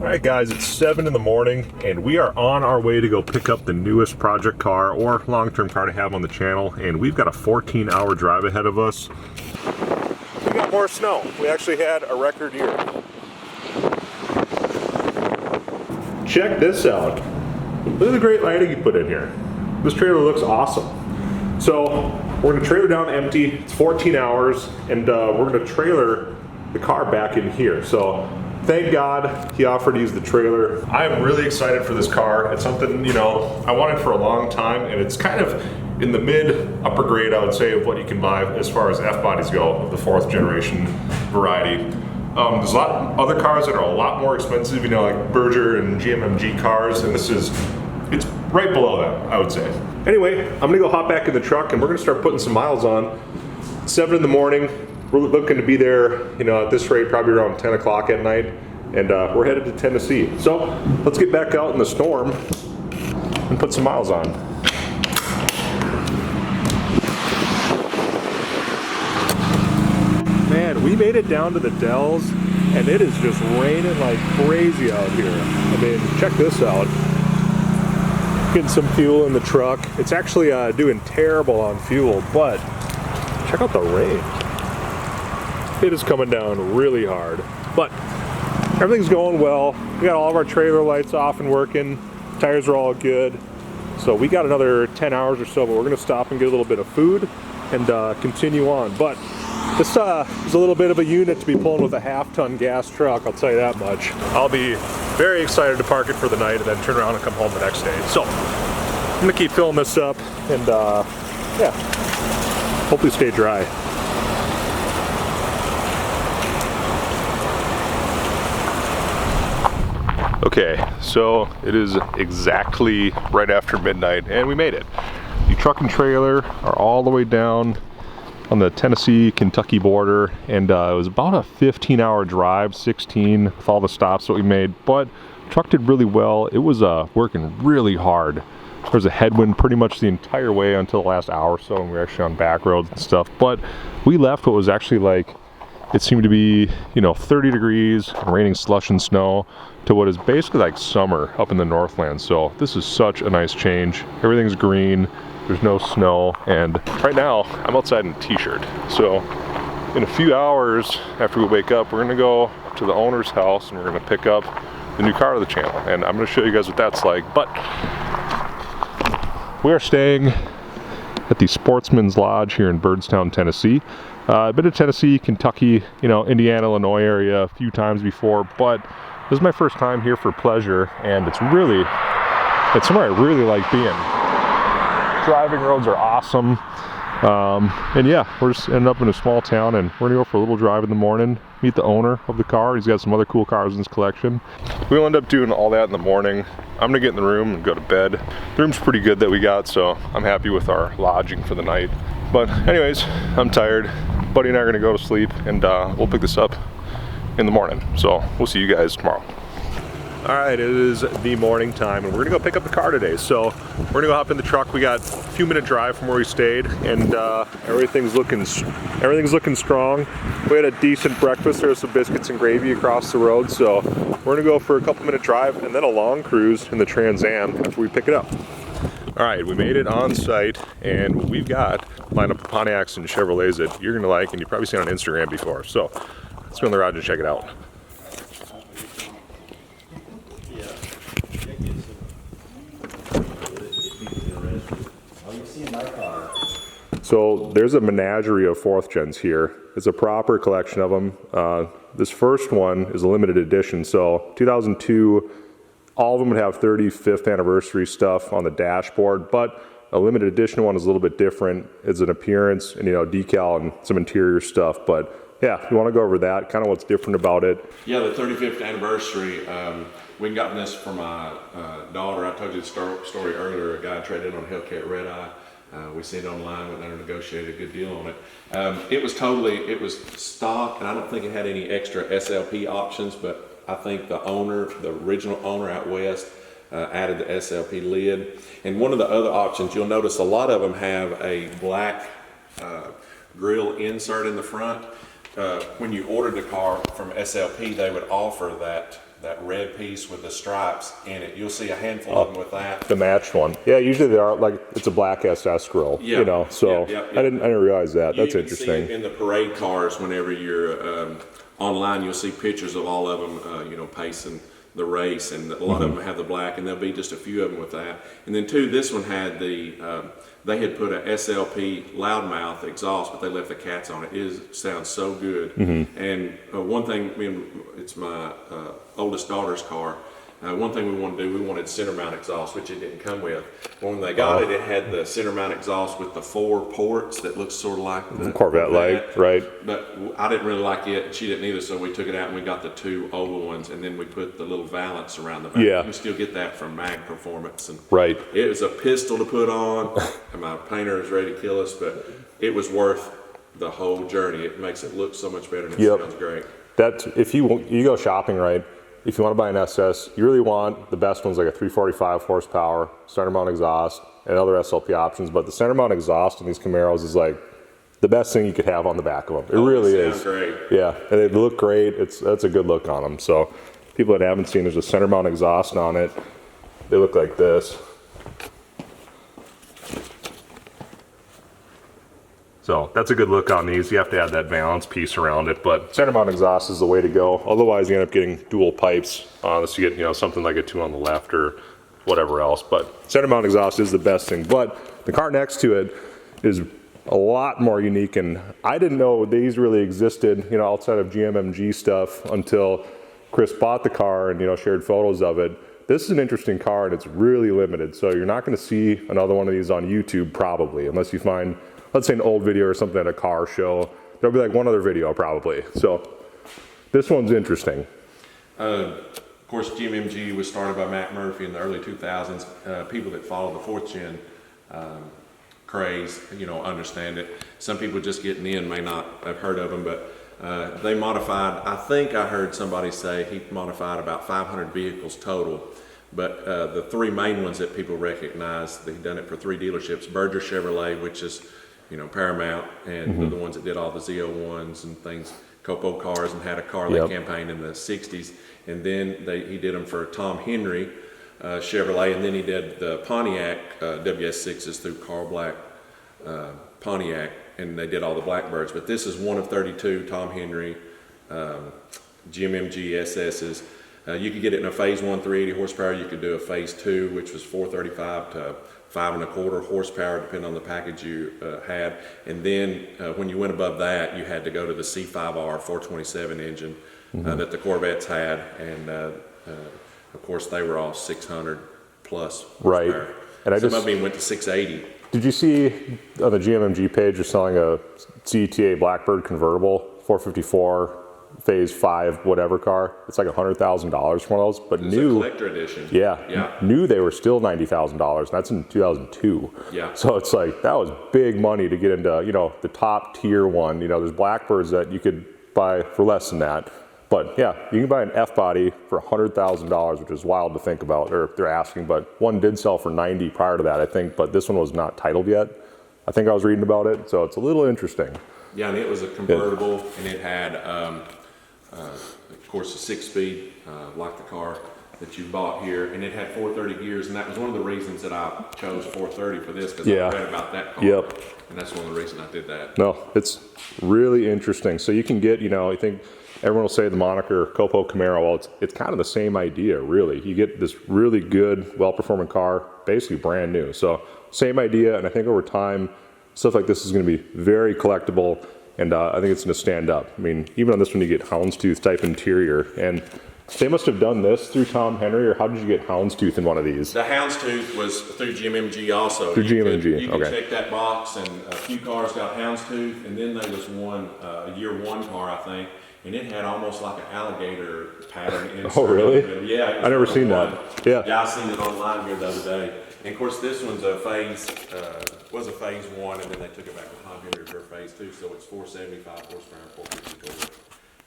All right guys, it's 7 in the morning and we are on our way to go pick up the newest project car or long-term car to have on the channel, and we've got a 14-hour drive ahead of us. We got more snow. We actually had a record year. Check this out. Look at the great lighting you put in here. This trailer looks awesome. So we're gonna trailer down empty. It's 14 hours and we're gonna trailer the car back in here. So thank God he offered to use the trailer. I am really excited for this car. It's something, you know, I wanted for a long time, and it's kind of in the mid-upper grade, I would say, of what you can buy as far as F-bodies go, of the 4th generation variety. There's a lot of other cars that are a lot more expensive, you know, like Berger and GMMG cars, and it's right below them, I would say. Anyway, I'm gonna go hop back in the truck and we're gonna start putting some miles on. 7 in the morning. We're looking to be there, you know, at this rate, probably around 10 o'clock at night, and we're headed to Tennessee. So let's get back out in the storm and put some miles on. Man, we made it down to the Dells, and it is just raining like crazy out here. I mean, check this out. Getting some fuel in the truck. It's actually doing terrible on fuel, but check out the rain. It is coming down really hard, but everything's going well. We got all of our trailer lights off and working. Tires are all good. So we got another 10 hours or so, but we're gonna stop and get a little bit of food and continue on. But this is a little bit of a unit to be pulling with a half-ton gas truck, I'll tell you that much. I'll be very excited to park it for the night and then turn around and come home the next day. So I'm gonna keep filling this up and yeah, hopefully stay dry. Okay, so it is exactly right after midnight and we made it. The truck and trailer are all the way down on the Tennessee-Kentucky border, and it was about a 15-hour drive, 16 with all the stops that we made, but the truck did really well. It was working really hard. There was a headwind pretty much the entire way until the last hour or so, and we were actually on back roads and stuff, but we left what was actually like, it seemed to be, you know, 30 degrees, raining slush and snow, to what is basically like summer up in the Northland. So this is such a nice change. Everything's green, there's no snow, and right now I'm outside in a t-shirt. So in a few hours after we wake up, we're gonna go to the owner's house and we're gonna pick up the new car of the channel. And I'm gonna show you guys what that's like. But we are staying at the Sportsman's Lodge here in Byrdstown, Tennessee. I've been to Tennessee, Kentucky, you know, Indiana, Illinois area a few times before, but this is my first time here for pleasure, and it's somewhere I really like being. Driving roads are awesome, and yeah, we're just ending up in a small town, and we're gonna go for a little drive in the morning, meet the owner of the car. He's got some other cool cars in his collection. We'll end up doing all that in the morning. I'm gonna get in the room and go to bed. The room's pretty good that we got, so I'm happy with our lodging for the night. But anyways, I'm tired. Buddy and I are gonna go to sleep, and we'll pick this up in the morning. So we'll see you guys tomorrow. All right, it is the morning time, and we're gonna go pick up the car today. So we're gonna go hop in the truck. We got a few minute drive from where we stayed, and everything's looking strong. We had a decent breakfast. There was some biscuits and gravy across the road. So we're gonna go for a couple minute drive and then a long cruise in the Trans Am after we pick it up. All right, we made it on site, and we've got a lineup of Pontiacs and Chevrolets that you're gonna like, and you've probably seen on Instagram before. So let's go in the garage and check it out. So there's a menagerie of 4th gens here. It's a proper collection of them. This first one is a limited edition. So 2002, all of them would have 35th anniversary stuff on the dashboard, but a limited edition one is a little bit different. It's an appearance and, you know, decal and some interior stuff. But yeah, you want to go over that, kind of what's different about it. Yeah, the 35th anniversary. We gotten this for my daughter. I told you the story earlier. A guy traded on Hellcat Red Eye. We seen it online, went down and negotiated a good deal on it. It was stock, and I don't think it had any extra SLP options, but I think the original owner out west, added the SLP lid. And one of the other options, you'll notice a lot of them have a black grill insert in the front. when you ordered the car from SLP, they would offer that red piece with the stripes in it. You'll see a handful of them with that. The matched one. Yeah, usually they are, like, it's a black SS grill, you know, so I didn't realize that. That's interesting. See it in the parade cars whenever you're online, you'll see pictures of all of them, you know, pacing the race, and a lot of them have the black, and there'll be just a few of them with that. And then too, this one had the, they had put a SLP loudmouth exhaust, but they left the cats on it. It sounds so good. And one thing, it's my oldest daughter's car. One thing we wanted to do, we wanted center mount exhaust, which it didn't come with. When they got it, it had the center mount exhaust with the 4 ports that looks sort of like the Corvette light, right? But I didn't really like it. She didn't either, so we took it out and we got the 2 oval ones, and then we put the little valance around the back. Yeah. You can still get that from Mag Performance. And right. It was a pistol to put on, and my painter was ready to kill us, but it was worth the whole journey. It makes it look so much better, and it sounds great. That, if you go shopping, right, if you want to buy an SS, you really want the best ones, like a 345 horsepower, center mount exhaust, and other SLP options. But the center mount exhaust in these Camaros is like the best thing you could have on the back of them. It really is. Great. Yeah, and they look great. That's a good look on them. So people that haven't seen, there's a center mount exhaust on it. They look like this. So that's a good look on these. You have to add that valance piece around it, but center mount exhaust is the way to go. Otherwise, you end up getting dual pipes, unless you get, you know, something like a 2 on the left or whatever else. But center mount exhaust is the best thing. But the car next to it is a lot more unique, and I didn't know these really existed, you know, outside of GMMG stuff until Chris bought the car and, you know, shared photos of it. This is an interesting car, and it's really limited. So you're not going to see another one of these on YouTube probably, unless you find, let's say, an old video or something at a car show. There'll be like one other video probably. So this one's interesting. Of course, GMMG was started by Matt Murphy in the early 2000s. People that follow the 4th gen craze, you know, understand it. Some people just getting in may not have heard of them, but they modified, I think I heard somebody say he modified about 500 vehicles total. But the 3 main ones that people recognize, they've done it for 3 dealerships: Berger Chevrolet, which is, you know, Paramount, and they're the ones that did all the Z01s and things, Copo cars, and had a Carly campaign in the 60s. And then he did them for Tom Henry Chevrolet, and then he did the Pontiac WS6s through Carl Black Pontiac, and they did all the Blackbirds. But this is one of 32 Tom Henry GMMG SSs. You could get it in a phase 1 380 horsepower. You could do a phase 2, which was 435 to 5 1/4 horsepower, depending on the package you had. And then when you went above that, you had to go to the C5R 427 engine that the Corvettes had. And of course, they were all 600 plus horsepower. Right. And some of them went to 680. Did you see on the GMMG page, you're selling a CTA Blackbird convertible, 454, phase 5 whatever car? It's like $100,000 for one of those, but it's new, a collector edition. Yeah, new they were still $90,000. That's in 2002. Yeah. So it's like, that was big money to get into, you know, the top tier one. You know, there's Blackbirds that you could buy for less than that. But yeah, you can buy an F-body for $100,000, which is wild to think about, or they're asking, but one did sell for 90 prior to that, I think, but this one was not titled yet. I think I was reading about it, so it's a little interesting. Yeah, and it was a convertible, and it had, of course, a 6-speed, like the car that you bought here, and it had 430 gears, and that was one of the reasons that I chose 430 for this, because I read about that car. Yep. And that's one of the reasons I did that. No, it's really interesting. So you can get, you know, I think everyone will say the moniker Copo Camaro. Well, it's kind of the same idea, really. You get this really good, well-performing car, basically brand new. So same idea, and I think over time, stuff like this is going to be very collectible, and I think it's going to stand up. I mean, even on this one, you get houndstooth type interior, and they must have done this through Tom Henry, or how did you get houndstooth in one of these? The houndstooth was through GMMG also. Through GMMG, you could check that box, and a few cars got houndstooth, and then there was one, a year 1 car, I think, and it had almost like an alligator pattern inside. Oh, really? Yeah. I never seen that. Yeah. Yeah, I seen it online here the other day. And of course, this one's a phase, was a phase 1, and then they took it back to Tom Henry for phase 2, so it's 475 horsepower, 450 torque.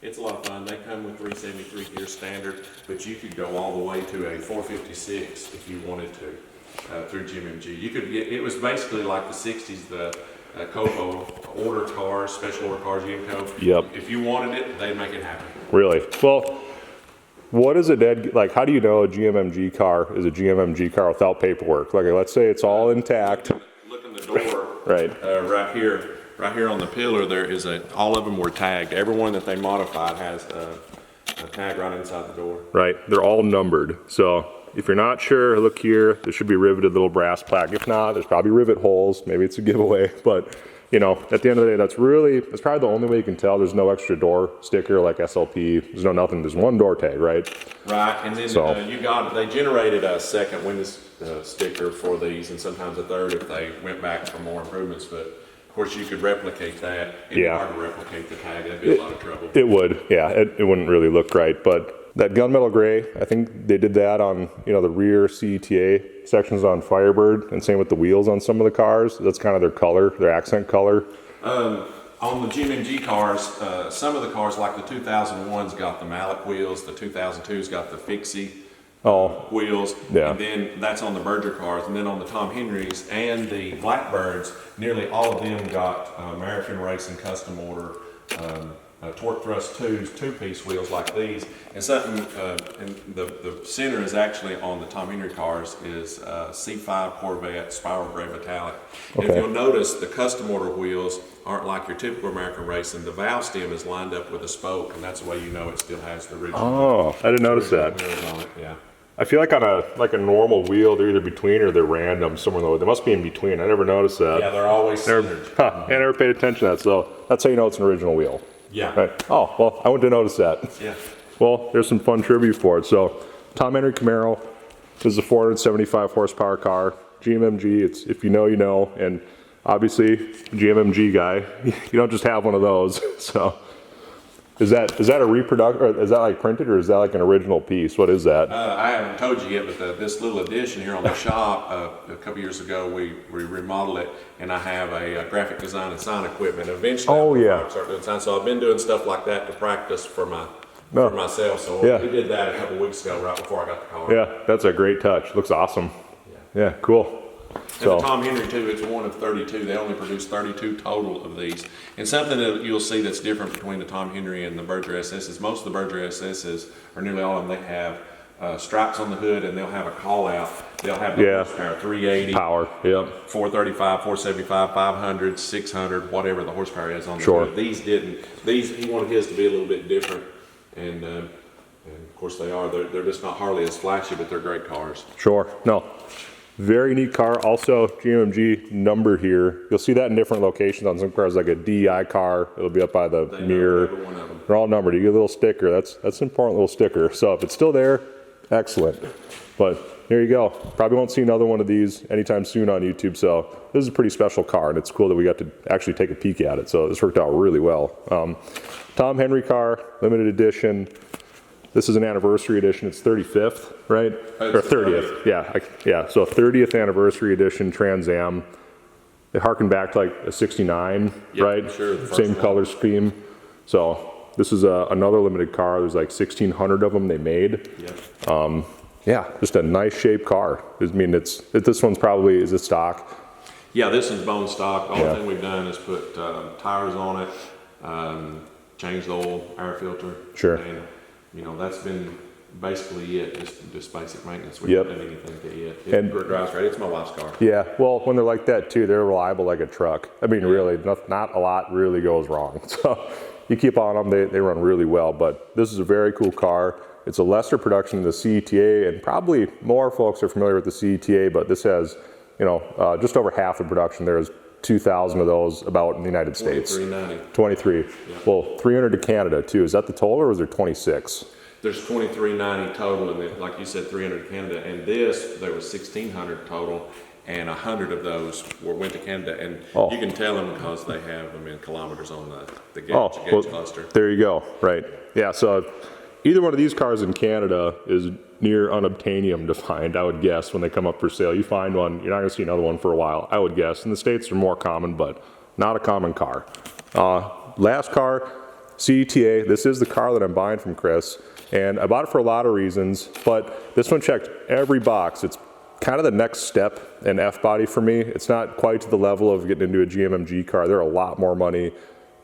It's a lot of fun. They come with 373 gear standard, but you could go all the way to a 456 if you wanted to through GMMG. You could get, it was basically like the 60s, the COFO order cars, special order cars, GMCO. Yep. If you wanted it, they'd make it happen. Really? Well, what is a like, how do you know a GMMG car is a GMMG car without paperwork? Like, let's say it's all intact. Look in the door. Right. Right here on the pillar, there is all of them were tagged. Every one that they modified has a tag right inside the door. Right. They're all numbered. So if you're not sure, look here. There should be riveted little brass plaque. If not, there's probably rivet holes. Maybe it's a giveaway. But, you know, at the end of the day, that's probably the only way you can tell. There's no extra door sticker like SLP. There's no nothing. There's one door tag, right? Right. And then they generated a second window sticker for these, and sometimes a third if they went back for more improvements. But of course, you could replicate that. It'd be hard to replicate the tag. That'd be a lot of trouble. It would. Yeah. It wouldn't really look right. But that gunmetal gray, I think they did that on, you know, the rear CETA sections on Firebird, and same with the wheels on some of the cars. That's kind of their color, their accent color. On the GMMG cars, some of the cars, like the 2001s, got the mallet wheels. The 2002s got the fixie wheels. Yeah. And then that's on the Berger cars. And then on the Tom Henrys and the Blackbirds, nearly all of them got American Racing custom order torque thrust 2s, two-piece wheels like these. And something, and the center is actually on the Tom Henry cars is C5 Corvette spiral gray metallic. And if you'll notice, the custom order wheels aren't like your typical American Racing. The valve stem is lined up with a spoke, and that's the way you know it still has the original. Oh, I didn't notice that. On it. Yeah. I feel like on a normal wheel, they're either between or they're random somewhere in the way. They must be in between. I never noticed that. Yeah, they're always centered. I never paid attention to that. So that's how you know it's an original wheel. Yeah. Right. Oh, well, I wouldn't have noticed that. Yeah. Well, there's some fun trivia for it. So, Tom Henry Camaro is a 475 horsepower car. GMMG, it's if you know, you know. And obviously, GMMG guy, you don't just have one of those. So, is that a reproduction, or is that like printed, or is that like an original piece? What is that? I haven't told you yet, but this little addition here on the shop, a couple years ago, we remodeled it, and I have a graphic design and sign equipment. Eventually, I'll start doing sign. So I've been doing stuff like that to practice for myself. So we did that a couple weeks ago, right before I got the car. Yeah, that's a great touch. Looks awesome. Yeah, cool. And the Tom Henry too, it's one of 32. They only produce 32 total of these. And something that you'll see that's different between the Tom Henry and the Berger SS is most of the Berger SSs, or nearly all of them, they have stripes on the hood, and they'll have a call out. They'll have the horsepower, 380, power, 435, 475, 500, 600, whatever the horsepower is on the hood. These didn't. He wanted his to be a little bit different, and of course they are. They're just not hardly as flashy, but they're great cars. Sure. No. Very neat car. Also, GMMG number here. You'll see that in different locations on some cars, like a DEI car. It'll be up by the mirror. They're all numbered. You get a little sticker. That's an important little sticker. So if it's still there, excellent. But there you go. Probably won't see another one of these anytime soon on YouTube. So this is a pretty special car, and it's cool that we got to actually take a peek at it. So this worked out really well. Tom Henry car, limited edition. This is an anniversary edition. It's 35th, right? Or 30th. Yeah. So 30th anniversary edition Trans Am. They harken back to like a 69, right? Sure. Same color scheme. So this is another limited car. There's like 1,600 of them they made. Yeah, just a nice shaped car. I mean, this one's probably, is it stock? Yeah, this is bone stock. The only thing we've done is put tires on it, changed the oil, air filter. Sure. And, you know, that's been basically it, just basic maintenance. We haven't done anything to it. It drives great. It's my wife's car. Yeah, well, when they're like that too, they're reliable like a truck. I mean, really, not a lot really goes wrong. So you keep on them, they run really well. But this is a very cool car. It's a lesser production than the CETA, and probably more folks are familiar with the CETA, but this has, you know, just over half the production. There's 2,000 of those about in the United States. 23. Yeah. Well, 300 to Canada too. Is that the total, or is there 26? There's 2390 total, and then, like you said, 300 to Canada. And this, there was 1,600 total, and 100 of those went to Canada. And you can tell them because they have them in kilometers on the gauge cluster. There you go. Right. Yeah. So either one of these cars in Canada is near unobtainium to find, I would guess, when they come up for sale. You find one, you're not going to see another one for a while, I would guess. In the States, they're more common, but not a common car. Last car, CETA. This is the car that I'm buying from Chris, and I bought it for a lot of reasons, but this one checked every box. It's kind of the next step in F-body for me. It's not quite to the level of getting into a GMMG car. They're a lot more money.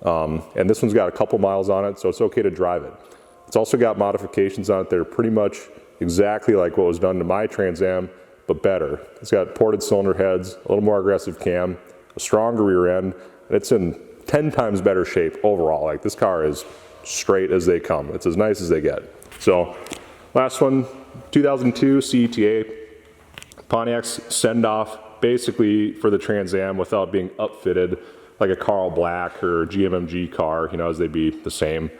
And this one's got a couple miles on it, so it's okay to drive it. It's also got modifications on it that are pretty much exactly like what was done to my Trans Am, but better. It's got ported cylinder heads, a little more aggressive cam, a stronger rear end, and it's in 10 times better shape overall. Like, this car is straight as they come. It's as nice as they get. So, last one, 2002 CETA. Pontiac's send-off basically for the Trans Am without being upfitted like a Carl Black or GMMG car, you know, as they'd be the same.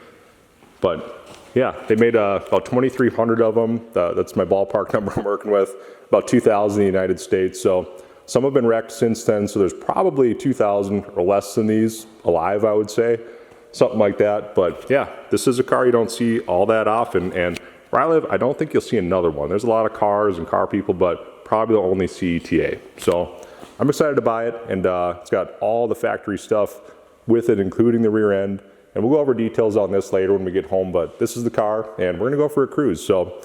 But yeah, they made about 2,300 of them. That's my ballpark number I'm working with. About 2,000 in the United States. So some have been wrecked since then. So there's probably 2,000 or less than these alive, I would say. Something like that. But yeah, this is a car you don't see all that often. And where I live, I don't think you'll see another one. There's a lot of cars and car people, but probably the only CETA. So I'm excited to buy it, and it's got all the factory stuff with it, including the rear end. And we'll go over details on this later when we get home, but this is the car, and we're gonna go for a cruise. So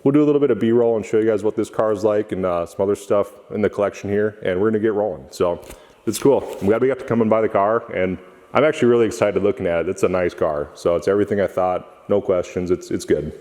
we'll do a little bit of B-roll and show you guys what this car is like and some other stuff in the collection here, and we're gonna get rolling. So it's cool. I'm glad we got to come and buy the car, and I'm actually really excited looking at it. It's a nice car. So it's everything I thought, no questions, it's good.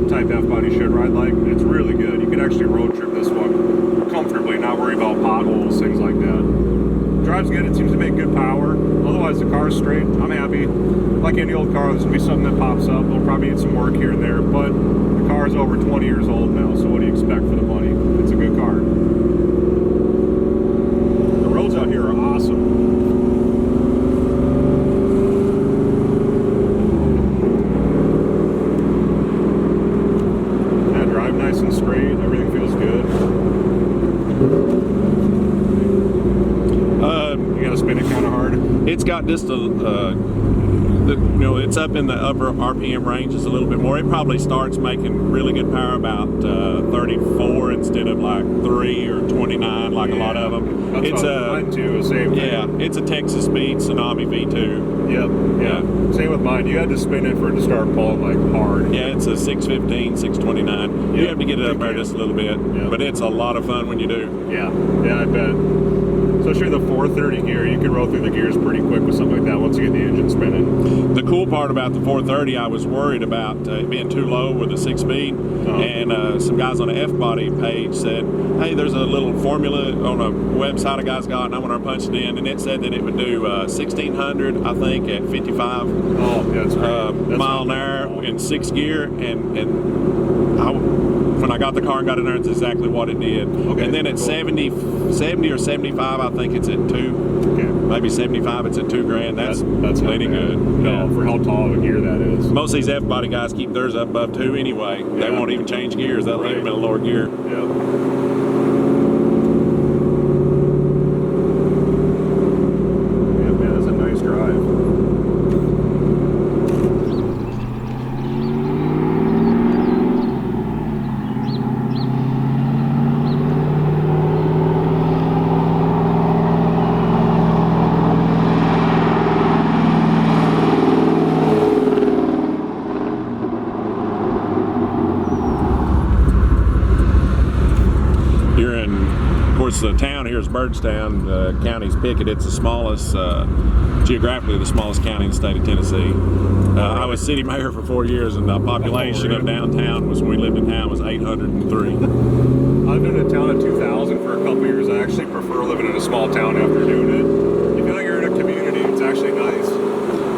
Type F-body should ride like. It's really good. You can actually road trip this one comfortably, not worry about potholes, things like that. Drives good. It seems to make good power. Otherwise, the car's straight. I'm happy. Like any old car, there's gonna be something that pops up. They'll probably need some work here and there, but the car is over 20 years old now, so what do you expect for the money? It's a good car. The roads out here are awesome. Nice and straight, everything feels good. You gotta spin it kind of hard. It's got just a, you know, it's up in the upper RPM range just a little bit more. It probably starts making really good power about 34 instead of like 3 or 29 like a lot of them. That's it's mine too, same thing. Yeah, it's a Texas Speed Tsunami V2. Yep, yeah. Same with mine. You had to spin it for it to start pulling like hard. Yeah, it's a 615, 629. You have to get it up there just a little bit, but it's a lot of fun when you do. Yeah, I bet. Especially the 430 gear, you can roll through the gears pretty quick with something like that once you get the engine spinning. The cool part about the 430, I was worried about it being too low with a 6-speed, and some guys on the F-body page said, hey, there's a little formula on a website a guy's got, and I went and punched it in, and it said that it would do 1,600, I think, at 55 mile an hour in 6th gear, and when I got the car and got in there, it's exactly what it did. Okay, and then at 70 or 75, I think it's at 2. Okay. Maybe 75, it's at $2,000. That's plenty good. No, for how tall of a gear that is. Most of these F-body guys keep theirs up above 2 anyway. They won't even change gears. They'll leave them in a lower gear. Yep. Of course, the town here is Byrdstown. The county's Pickett. It's the smallest, geographically the smallest county in the state of Tennessee. I was city mayor for 4 years, and the population of downtown was, when we lived in town, was 803. I've been in a town of 2,000 for a couple years. I actually prefer living in a small town after doing it. You feel like you're in a community. It's actually nice.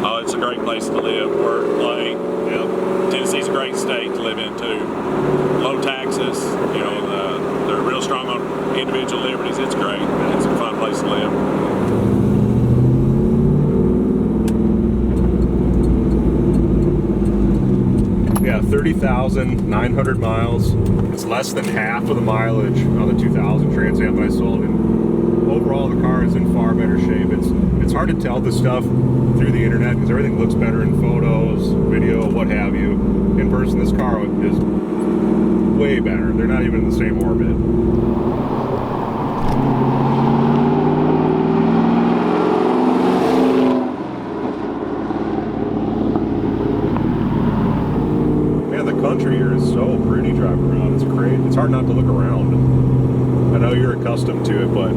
Oh, it's a great place to live, work, play. Yep. Tennessee's a great state to live in too. Low taxes, you know, they're real strong on individual liberties. It's great. It's a fun place to live. Yeah, 30,900 miles. It's less than half of the mileage on the 2000 Trans Am that I sold, and overall the car is in far better shape. It's hard to tell this stuff through the internet because everything looks better in photos, video, what have you. In person, this car is way better. They're not even in the same orbit. Man, the country here is so pretty driving around. It's great. It's hard not to look around. I know you're accustomed to it, but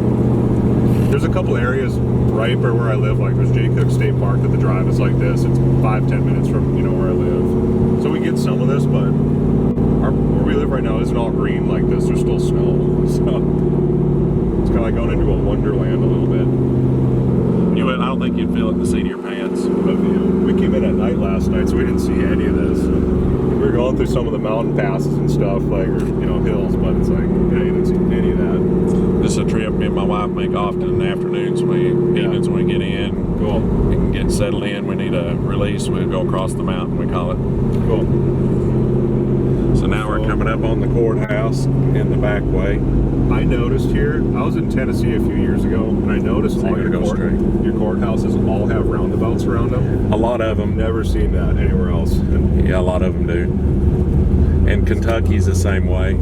there's a couple areas right by where I live, like there's Jay Cook State Park, that the drive is like this. It's 5-10 minutes from, you know, where I live. So we get some of this, but where we live right now isn't all green like this. There's still snow. So it's kind of like going into a wonderland a little bit. You would, I don't think you'd feel it in the seat of your pants. But, you know, we came in at night last night, so we didn't see any of this. We were going through some of the mountain passes and stuff, like, or, you know, hills, but it's like, yeah, you didn't see any of that. This is a trip me and my wife make often in the afternoons, evenings when we get in. Cool. We can get settled in. We need a release. We go across the mountain, we call it. Cool. So now we're coming up on the courthouse in the back way. I noticed here, I was in Tennessee a few years ago, and I noticed all your courthouses all have roundabouts around them. A lot of them. Never seen that anywhere else. Yeah, a lot of them do. And Kentucky's the same way.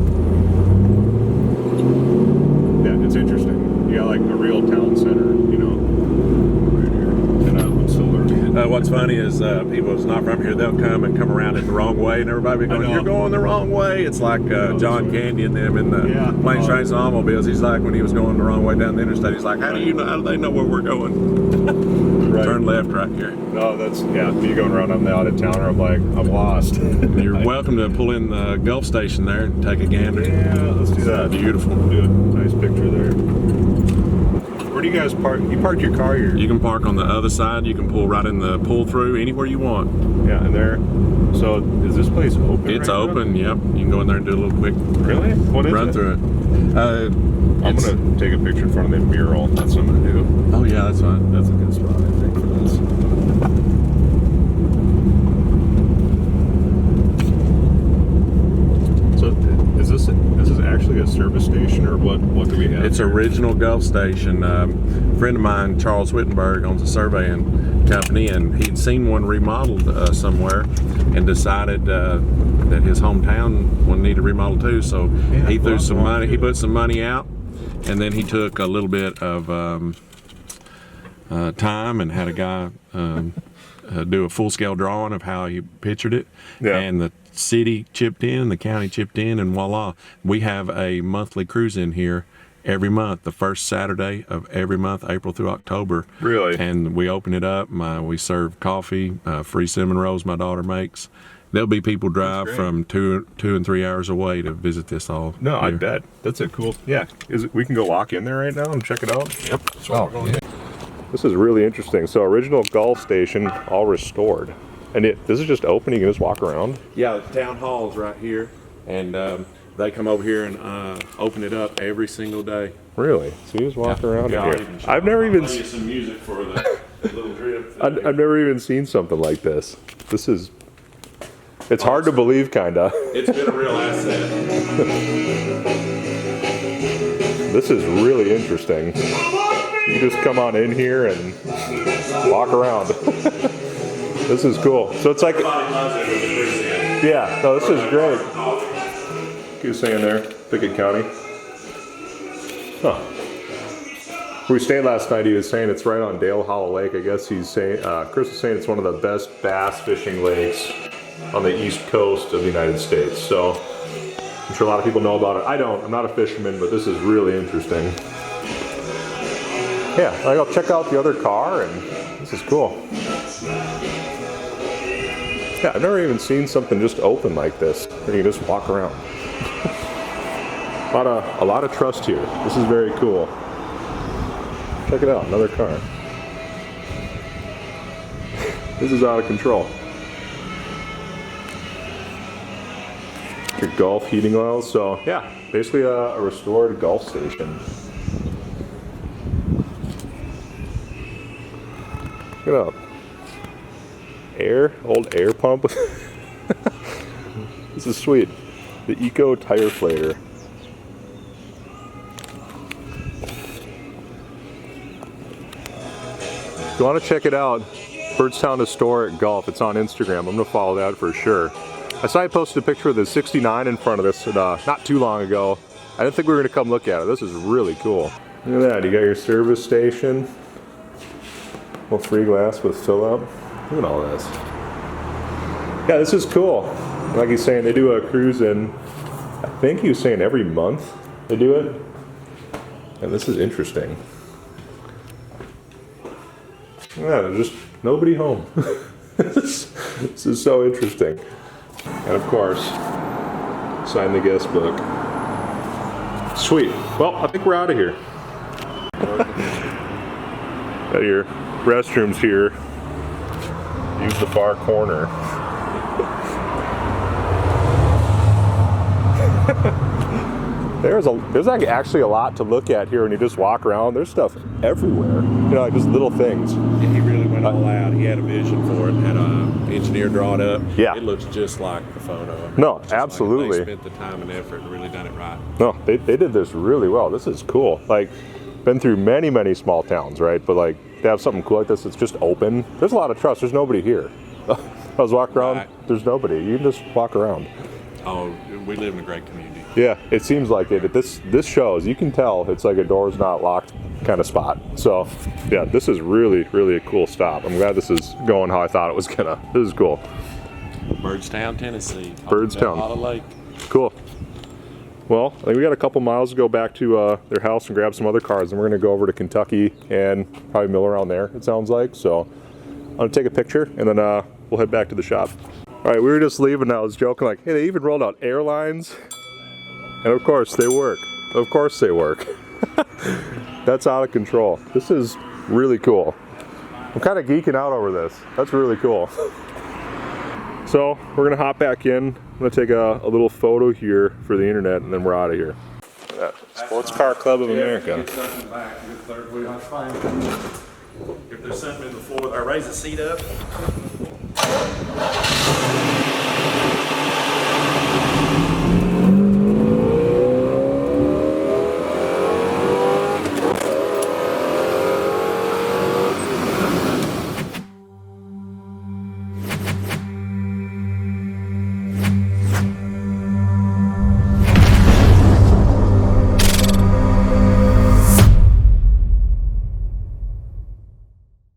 Yeah, it's interesting. You got like a real town center, you know, right here. And I'm still learning. What's funny is people that's not from here, they'll come around it the wrong way, and everybody be going, "You're going the wrong way." It's like John Candy and them in the Planes, Trains, and Automobiles. He's like, when he was going the wrong way down the interstate, he's like, how do they know where we're going? Right. Turn left right here. No, that's, yeah, you going around, I'm the out of towner, I'm like, I'm lost. You're welcome to pull in the Gulf Station there and take a gander. Yeah, let's do that. Beautiful. Do it. Nice picture there. Where do you guys park? You parked your car here? You can park on the other side. You can pull right in the pull-through anywhere you want. Yeah, and there. So, is this place open? It's right open, now? yep. You can go in there and do a little quick Really? What is run it? through it. I'm going to take a picture in front of the mural. That's what I'm going to do. Oh, yeah, that's fine. That's a good spot, I think, for this. So, this is actually a service station, or what do we have? It's here? original Gulf Station. A friend of mine, Charles Wittenberg, owns a surveying company, and he'd seen one remodeled somewhere and decided that his hometown one needed remodeled too. So he threw some money. He put some money out, and then he took a little bit of time and had a guy do a full-scale drawing of how he pictured it, and the city chipped in, the county chipped in, and voila, we have a monthly cruise in here every month, the first Saturday of every month, April through October. Really? And we open it up. We serve coffee, free cinnamon rolls my daughter makes. There'll be people drive from 2 and 3 hours away to visit this all. No, year. I bet. That's a cool. Yeah, we can go walk in there right now and check it out. Yep. That's what we're going to do. This is really interesting. So, original Gulf Station, all restored. And this is just open, you can just walk around? Yeah, the town hall's right here, and they come over here and open it up every single day. Really? So you just walk around in here. I've never even seen some music for the little trip. I've never even seen something like this. It's hard to believe, kinda. It's been a real asset. This is really interesting. You just come on in here and walk around. This is cool. So it's like, yeah, no, this is great. He was saying there, Pickett County. Huh. We stayed last night, he was saying it's right on Dale Hollow Lake. I guess he's saying, Chris was saying it's one of the best bass fishing lakes on the east coast of the United States. So I'm I'm sure a lot of people know about it. I don't. I'm not a fisherman, but this is really interesting. Yeah, I'll check out the other car, and this is cool. Yeah, I've never even seen something just open like this, where you can just walk around. A lot of trust here. This is very cool. Check it out, another car. This is out of control. Your Gulf heating oils. So yeah, basically a restored Gulf station. Check it out. Old air pump. This is sweet. The Eco Tire Flater. If you want to check it out, Byrdstown Historic Gulf. It's on Instagram. I'm going to follow that for sure. I saw I posted a picture of the 69 in front of this not too long ago. I didn't think we were going to come look at it. This is really cool. Look at that. You got your service station. Little free glass with fill up. Look at all this. Yeah, this is cool. Like he's saying, they do a cruise in, I think he was saying every month they do it. And this is interesting. Yeah, there's just nobody home. This is so interesting. And of course, sign the guest book. Sweet. Well, I think we're out of here. Got your restrooms here. Use the far corner. There's like actually a lot to look at here when you just walk around. There's stuff everywhere. You know, like just little things. Yeah, he really went all out. He had a vision for it. Had an engineer draw it up. Yeah. It looks just like the photo. No, Just absolutely. Like they spent the time and effort and really done it right. No, they did this really well. This is cool. Like, been through many small towns, right? But like, they have something cool like this. It's just open. There's a lot of trust. There's nobody here. I was walking around. Right. There's nobody. You can just walk around. Oh, we live in a great community. Yeah, it seems like it. This shows. You can tell it's like a doors not locked kind of spot. So, yeah, this is really a cool stop. I'm glad this is going how I thought it was gonna. This is cool. Byrdstown, Tennessee. Byrdstown. Bottle Lake. Cool. Well, I think we got a couple miles to go back to their house and grab some other cars, and we're gonna go over to Kentucky and probably mill around there. It sounds like. So, I'm gonna take a picture and then we'll head back to the shop. All right, we were just leaving. I was joking like, hey, they even rolled out airlines. And of course they work. Of course they work. That's out of control. This is really cool. I'm kind of geeking out over this. That's really cool. So we're gonna hop back in. I'm gonna take a little photo here for the internet and then we're out of here. Sports Car Club of America. If there's something in the floor, or raise the seat up.